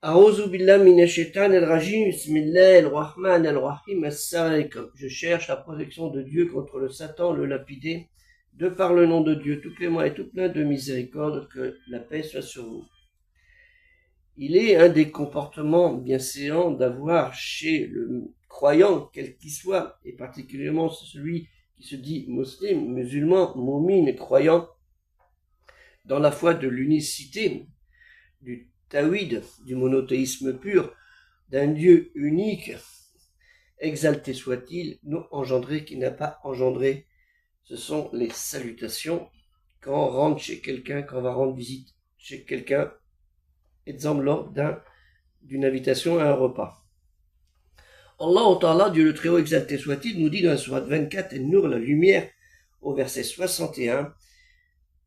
A'udhu billahi minash shaitanir rajim. Bismillahir rahmanir rahim. Assalamu alaikum. Je cherche la protection de Dieu contre le Satan, le lapidé, de par le nom de Dieu, tout clément et tout plein de miséricorde, que la paix soit sur vous. Il est un des comportements bienséants d'avoir chez le croyant, quel qu'il soit, et particulièrement celui qui se dit musulman, moumine, croyant, dans la foi de l'unicité, du tawhid, du monothéisme pur, d'un Dieu unique, exalté soit-il, non engendré, qui n'a pas engendré. Ce sont les salutations quand on rentre chez quelqu'un, quand on va rendre visite chez quelqu'un, exemple lors d'une invitation à un repas. Allah Ta'ala, Dieu le Très-Haut exalté soit-il, nous dit dans la sourate 24, An-Nur, la lumière, au verset 61,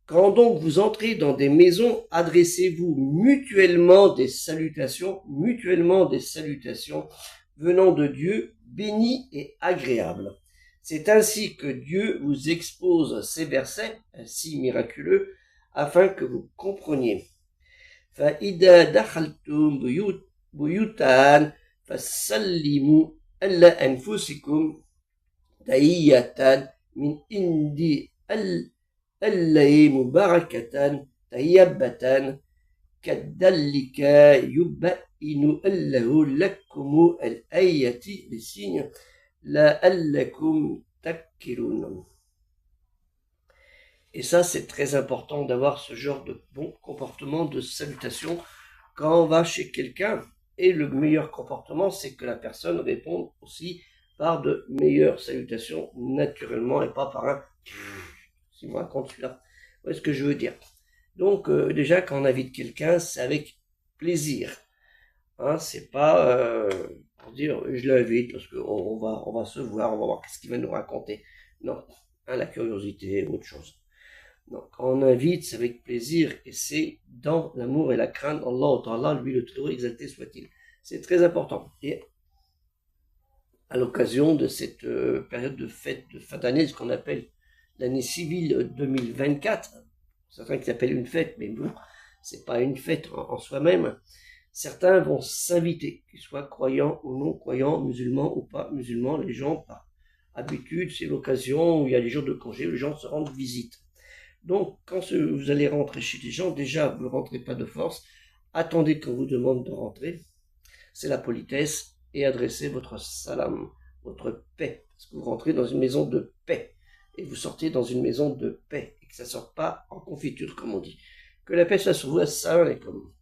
quand donc vous entrez dans des maisons, adressez-vous mutuellement des salutations venant de Dieu, béni et agréable. C'est ainsi que Dieu vous expose ces versets, ainsi miraculeux, afin que vous compreniez. فَإِذَا دَخَلْتُمْ بُيُوتًا فَسَلِّمُوا عَلَى أَنفُسِكُمْ تَحِيَّةً مِنْ عِندِ اللَّهِ مُبَارَكَةً طَيِّبَةً كَذَلِكَ يُبَيِّنُ اللَّهُ لَكُمُ الْآيَاتِ les signes لَعَلَّكُمْ تَذَكَّرُونَ. Et ça, c'est très important d'avoir ce genre de bon comportement de salutation quand on va chez quelqu'un. Et le meilleur comportement, c'est que la personne réponde aussi par de meilleures salutations, naturellement, et pas par un « si moi raconte celui-là ». Vous voyez ce que je veux dire. Donc, déjà, quand on invite quelqu'un, c'est avec plaisir. Hein, c'est pas pour dire « je l'invite parce qu'on va se voir, on va voir qu'est-ce qu'il va nous raconter ». Non, hein, la curiosité, autre chose. Donc, quand on invite, c'est avec plaisir et c'est dans l'amour et la crainte d'Allah Ta'ala, lui le Très-Haut exalté soit-il. C'est très important. Et à l'occasion de cette période de fête de fin d'année, ce qu'on appelle l'année civile 2024, certains qui appellent une fête, mais bon, c'est pas une fête en soi-même. Certains vont s'inviter, qu'ils soient croyants ou non croyants, musulmans ou pas musulmans, les gens par habitude, c'est l'occasion où il y a les jours de congé, les gens se rendent visite. Donc, quand vous allez rentrer chez les gens, déjà, vous ne rentrez pas de force, attendez qu'on vous demande de rentrer, c'est la politesse, et adressez votre salam, votre paix, parce que vous rentrez dans une maison de paix, et vous sortez dans une maison de paix, et que ça ne sorte pas en confiture, comme on dit. Que la paix soit sur vous, assalamu alaikum.